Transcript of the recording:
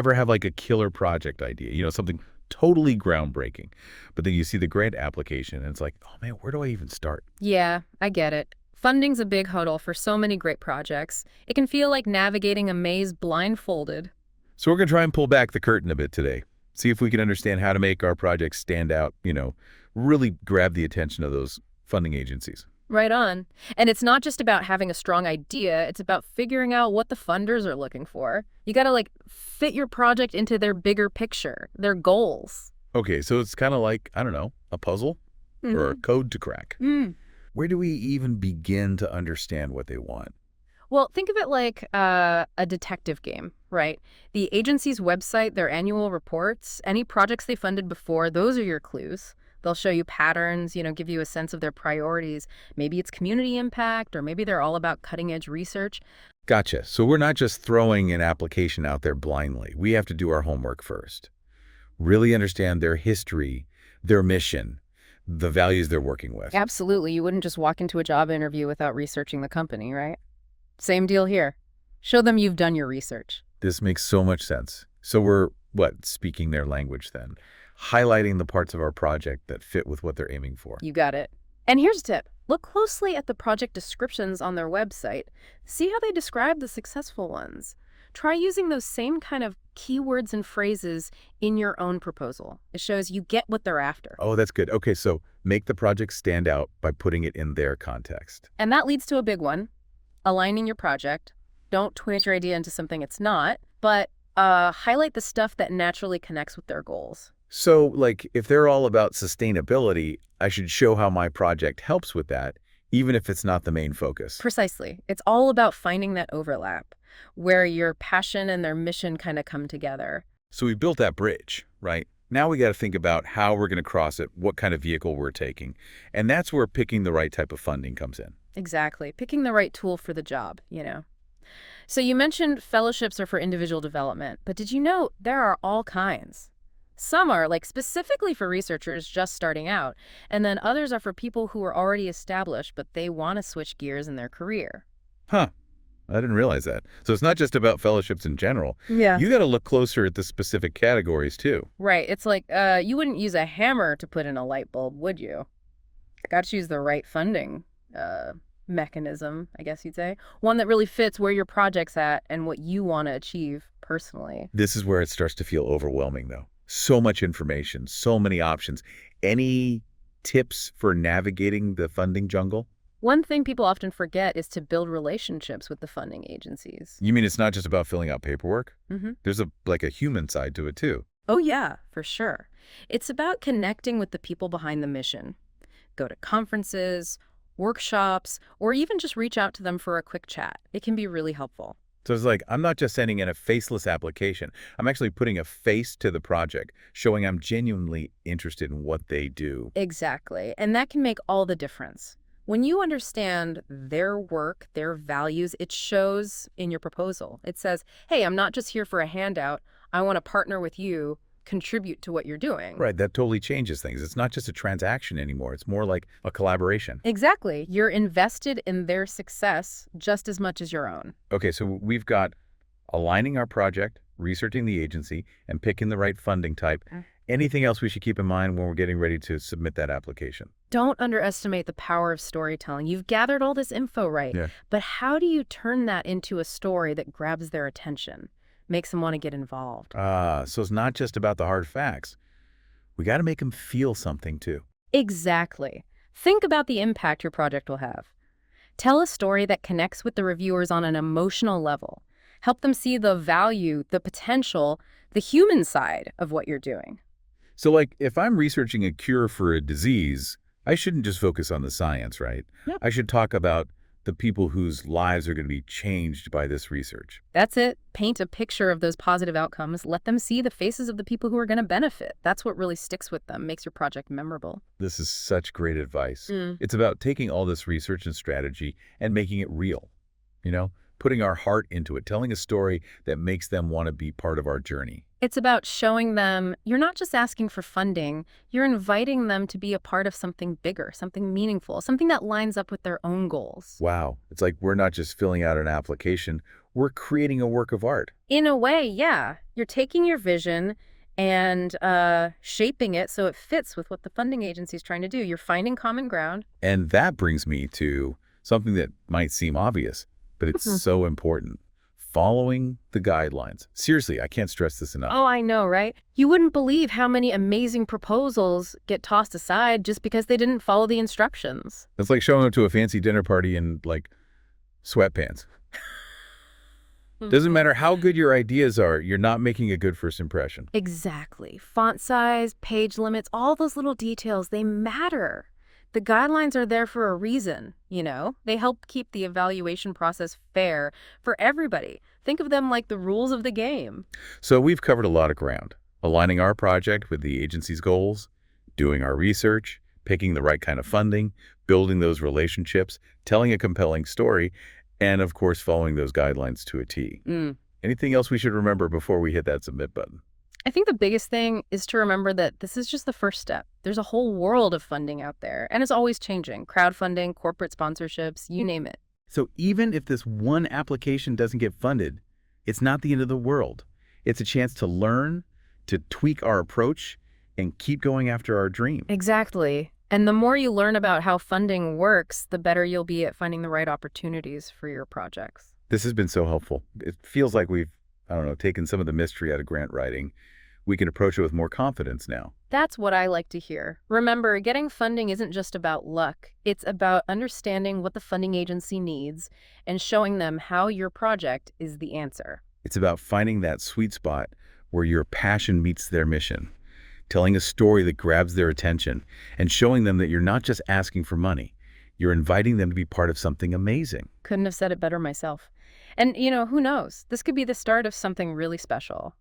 Ever have like a killer project idea, something totally groundbreaking, but then you see the grant application and it's like, oh man, where do I even start? Yeah, I get it. Funding's a big hurdle for so many great projects. It can feel like navigating a maze blindfolded. So we're going to try and pull back the curtain a bit today. See if we can understand how to make our projects stand out, really grab the attention of those funding agencies. Right on. And it's not just about having a strong idea, it's about figuring out what the funders are looking for. You gotta, fit your project into their bigger picture, their goals. Okay, so it's kind of like, I don't know, a puzzle or a hmm code to crack. Mm. Where do we even begin to understand what they want? Well, think of it like a detective game, right? The agency's website, their annual reports, any projects they funded before, those are your clues. They'll show you patterns, give you a sense of their priorities. Maybe it's community impact, or maybe they're all about cutting edge research. Gotcha. So we're not just throwing an application out there blindly. We have to do our homework first. Really understand their history, their mission, the values they're working with. Absolutely. You wouldn't just walk into a job interview without researching the company, right? Same deal here. Show them you've done your research. This makes so much sense. So we're, speaking their language then, highlighting the parts of our project that fit with what they're aiming for. You got it. And here's a tip. Look closely at the project descriptions on their website. See how they describe the successful ones. Try using those same kind of keywords and phrases in your own proposal. It shows you get what they're after. Oh, that's good. Okay, so make the project stand out by putting it in their context. And that leads to a big one, aligning your project. Don't twist your idea into something it's not, but highlight the stuff that naturally connects with their goals. So, if they're all about sustainability, I should show how my project helps with that, even if it's not the main focus. Precisely. It's all about finding that overlap, where your passion and their mission kind of come together. So we built that bridge, right? Now we got to think about how we're going to cross it, what kind of vehicle we're taking. And that's where picking the right type of funding comes in. Exactly. Picking the right tool for the job. So you mentioned fellowships are for individual development, but did you know there are all kinds? Some are specifically for researchers just starting out, and then others are for people who are already established, but they want to switch gears in their career. Huh. I didn't realize that. So it's not just about fellowships in general. Yeah. You got to look closer at the specific categories too. Right. It's like you wouldn't use a hammer to put in a light bulb, would you? Got to choose the right funding mechanism, I guess you'd say. One that really fits where your project's at and what you want to achieve personally. This is where it starts to feel overwhelming, though. So much information, so many options. Any tips for navigating the funding jungle? One thing people often forget is to build relationships with the funding agencies. You mean it's not just about filling out paperwork? Mm-hmm. There's a human side to it too. Oh, yeah, for sure. It's about connecting with the people behind the mission. Go to conferences, workshops, or even just reach out to them for a quick chat. It can be really helpful. So it's like, I'm not just sending in a faceless application. I'm actually putting a face to the project, showing I'm genuinely interested in what they do. Exactly. And that can make all the difference. When you understand their work, their values, it shows in your proposal. It says, hey, I'm not just here for a handout. I want to partner with you, contribute to what you're doing. Right, that totally changes things. It's not just a transaction anymore. It's more like a collaboration. Exactly. You're invested in their success just as much as your own. Okay, so we've got aligning our project, researching the agency, and picking the right funding type. Anything else we should keep in mind when we're getting ready to submit that application? Don't underestimate the power of storytelling. You've gathered all this info, right? Yeah. But how do you turn that into a story that grabs their attention, makes them want to get involved? So it's not just about the hard facts. We got to make them feel something too. Exactly. Think about the impact your project will have. Tell a story that connects with the reviewers on an emotional level. Help them see the value, the potential, the human side of what you're doing. So if I'm researching a cure for a disease, I shouldn't just focus on the science, right? Yep. I should talk about the people whose lives are going to be changed by this research. That's it. Paint a picture of those positive outcomes. Let them see the faces of the people who are going to benefit. That's what really sticks with them, makes your project memorable. This is such great advice. It's about taking all this research and strategy and making it real, putting our heart into it, telling a story that makes them want to be part of our journey. It's about showing them you're not just asking for funding, you're inviting them to be a part of something bigger, something meaningful, something that lines up with their own goals. Wow. It's like we're not just filling out an application, we're creating a work of art. In a way, yeah. You're taking your vision and shaping it so it fits with what the funding agency is trying to do. You're finding common ground. And that brings me to something that might seem obvious, but it's Mhm. so important. Following the guidelines. Seriously, I can't stress this enough. Oh, I know, right? You wouldn't believe how many amazing proposals get tossed aside just because they didn't follow the instructions. It's like showing up to a fancy dinner party in, like, sweatpants. Doesn't matter how good your ideas are, you're not making a good first impression. Exactly. Font size, page limits, all those little details, they matter. The guidelines are there for a reason, you know? They help keep the evaluation process fair for everybody. Think of them like the rules of the game. So we've covered a lot of ground. Aligning our project with the agency's goals, doing our research, picking the right kind of funding, building those relationships, telling a compelling story, and of course following those guidelines to a T. Anything else we should remember before we hit that submit button? I think the biggest thing is to remember that this is just the first step. There's a whole world of funding out there, and it's always changing. Crowdfunding, corporate sponsorships, you name it. So even if this one application doesn't get funded, it's not the end of the world. It's a chance to learn, to tweak our approach, and keep going after our dream. Exactly. And the more you learn about how funding works, the better you'll be at finding the right opportunities for your projects. This has been so helpful. It feels like we've, I don't know, taken some of the mystery out of grant writing. We can approach it with more confidence now. That's what I like to hear. Remember, getting funding isn't just about luck. It's about understanding what the funding agency needs and showing them how your project is the answer. It's about finding that sweet spot where your passion meets their mission, telling a story that grabs their attention, and showing them that you're not just asking for money. You're inviting them to be part of something amazing. Couldn't have said it better myself. And, who knows? This could be the start of something really special.